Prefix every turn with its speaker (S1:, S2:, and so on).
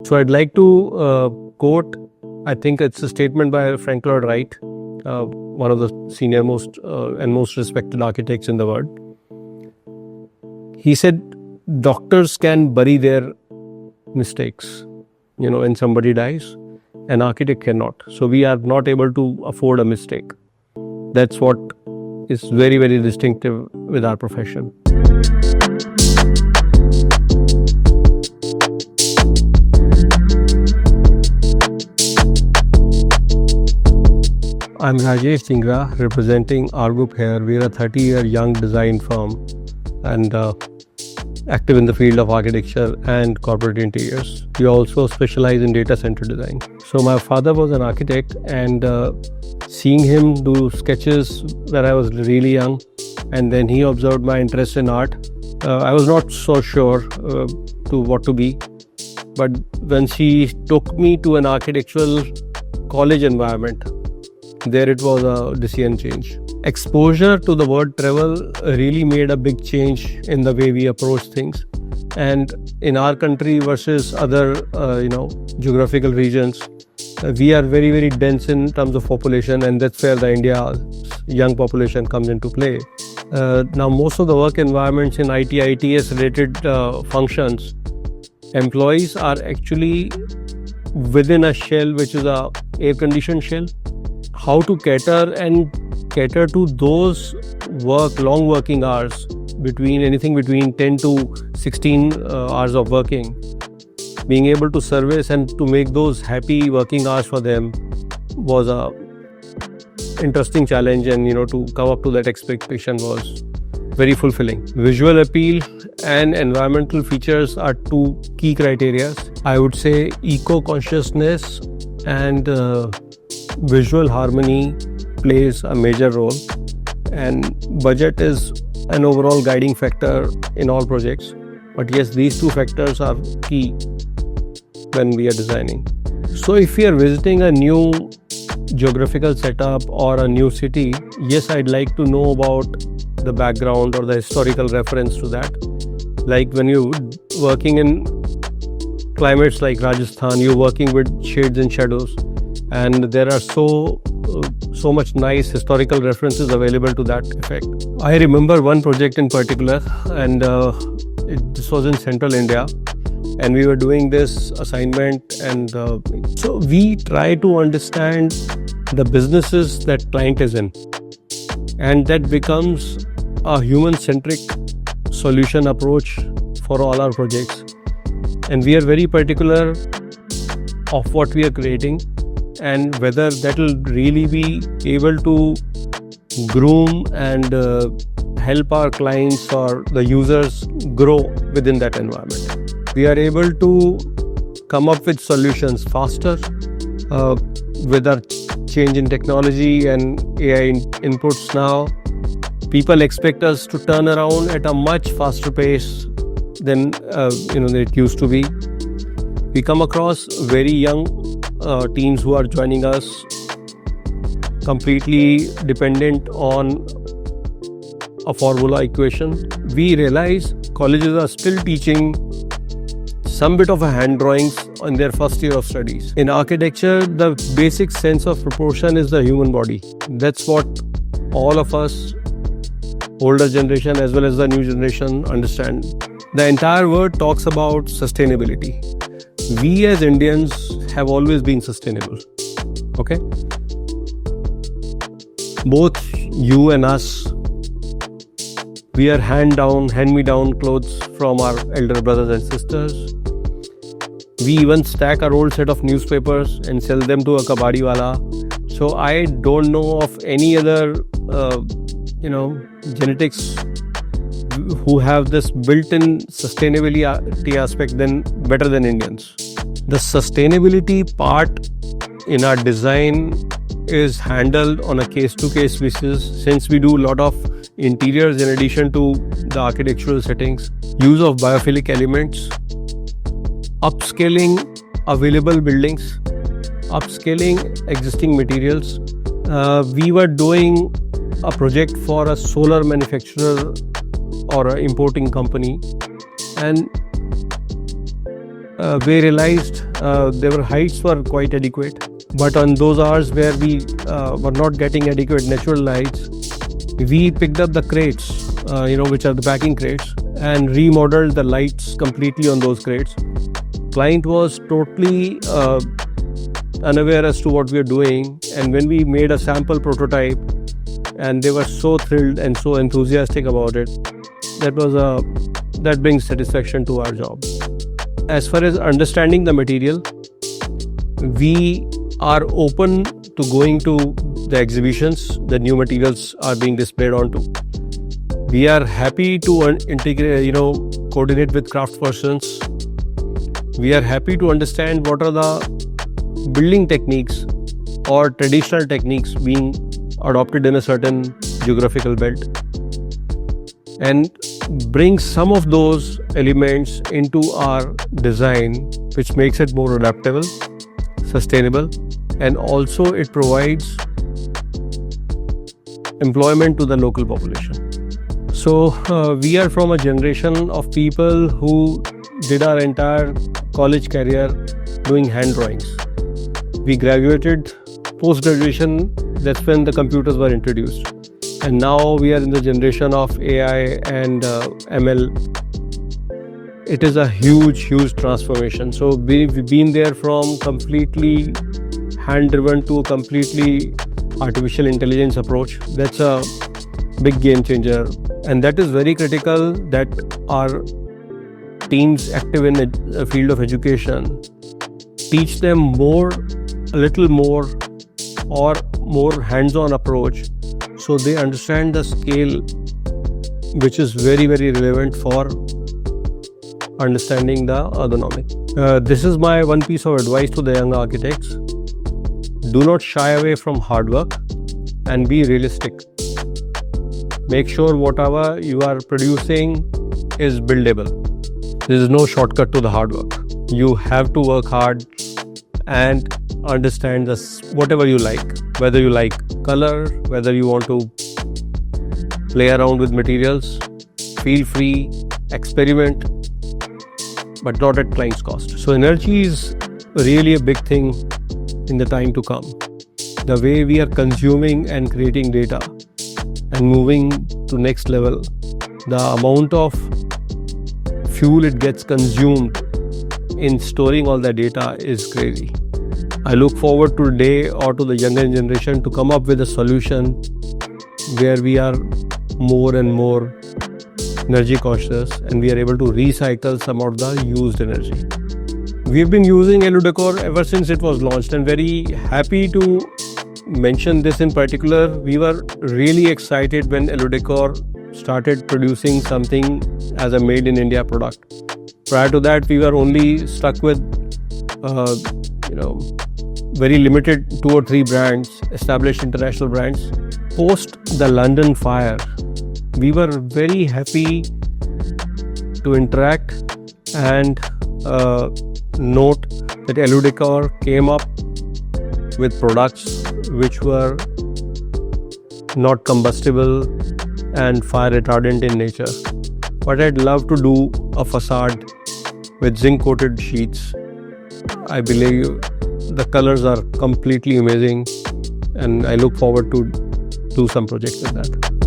S1: So I'd like to quote, I think it's a statement by Frank Lloyd Wright, one of the senior most and most respected architects in the world. He said, doctors can bury their mistakes, when somebody dies. An architect cannot. So we are not able to afford a mistake. That's what is very, very distinctive with our profession. I'm Rajesh Singra, representing R Group here. We are a 30-year young design firm and active in the field of architecture and corporate interiors. We also specialize in data center design. So my father was an architect, and seeing him do sketches when I was really young, and then he observed my interest in art. I was not so sure to what to be, but when she took me to an architectural college environment, there it was a decision change. Exposure to the word travel really made a big change in the way we approach things. And in our country versus other, geographical regions, we are very, very dense in terms of population, and that's where the India's young population comes into play. Now, most of the work environments in IT, ITS related functions, employees are actually within a shell, which is a air-conditioned shell. How to cater to those long working hours, anything between 10 to 16 hours of working, being able to service and to make those happy working hours for them was a interesting challenge, and to come up to that expectation was very fulfilling. Visual appeal and environmental features are two key criteria. I would say eco-consciousness and visual harmony plays a major role, and budget is an overall guiding factor in all projects. But yes, these two factors are key when we are designing. So if we are visiting a new geographical setup or a new city, yes, I'd like to know about the background or the historical reference to that. Like when you're working in climates like Rajasthan, you're working with shades and shadows, and there are so much nice historical references available to that effect. I remember one project in particular, and this was in central India, and we were doing this assignment, and so we try to understand the businesses that client is in, and that becomes a human-centric solution approach for all our projects. And we are very particular of what we are creating, and whether that will really be able to groom and help our clients or the users grow within that environment. We are able to come up with solutions faster with our change in technology and AI inputs now. People expect us to turn around at a much faster pace than it used to be. We come across very young teams who are joining us, completely dependent on a formula equation. We realize colleges are still teaching some bit of a hand drawings in their first year of studies. In architecture, the basic sense of proportion is the human body. That's what all of us, older generation as well as the new generation, understand. The entire word talks about sustainability. We as Indians have always been sustainable. Okay? Both you and us, we are hand-me-down clothes from our elder brothers and sisters. We even stack our old set of newspapers and sell them to a kabadiwala. So I don't know of any other, genetics who have this built-in sustainability aspect better than Indians. The sustainability part in our design is handled on a case-to-case basis, since we do a lot of interiors in addition to the architectural settings. Use of biophilic elements, upscaling available buildings, upscaling existing materials. We were doing a project for a solar manufacturer or an importing company, and we realized their heights were quite adequate. But on those hours where we were not getting adequate natural lights, we picked up the crates, which are the packing crates, and remodeled the lights completely on those crates. Client was totally unaware as to what we are doing, and when we made a sample prototype, and they were so thrilled and so enthusiastic about it, that brings satisfaction to our job. As far as understanding the material, we are open to going to the exhibitions the new materials are being displayed onto. We are happy to integrate, coordinate with craftspersons. We are happy to understand what are the building techniques or traditional techniques being adopted in a certain geographical belt, and bring some of those elements into our design, which makes it more adaptable, sustainable, and also it provides employment to the local population. So we are from a generation of people who did our entire college career doing hand drawings. We graduated post-graduation, that's when the computers were introduced. And now we are in the generation of AI and ML. It is a huge transformation. So we've been there from completely hand-driven to a completely artificial intelligence approach. That's a big game changer. And that is very critical that our teams active in the field of education teach them a little more or more hands-on approach, so they understand the scale, which is very, very relevant for understanding the ergonomic. This is my one piece of advice to the young architects. Do not shy away from hard work and be realistic. Make sure whatever you are producing is buildable. There is no shortcut to the hard work. You have to work hard and understand whatever you like, whether you like color, whether you want to play around with materials. Feel free, experiment, but not at client's cost. So energy is really a big thing in the time to come. The way we are consuming and creating data and moving to next level, the amount of fuel it gets consumed in storing all the data is crazy. I look forward to the day or to the younger generation to come up with a solution where we are more and more energy conscious and we are able to recycle some of the used energy. We've been using Eludecor ever since it was launched, and very happy to mention this in particular. We were really excited when Eludecor started producing something as a made in India product. Prior to that, we were only stuck with very limited 2 or 3 brands, established international brands. Post the London fire, we were very happy to interact and note that Eludecor came up with products which were not combustible and fire retardant in nature. But I'd love to do a facade with zinc coated sheets. I believe the colors are completely amazing, and I look forward to do some projects with that.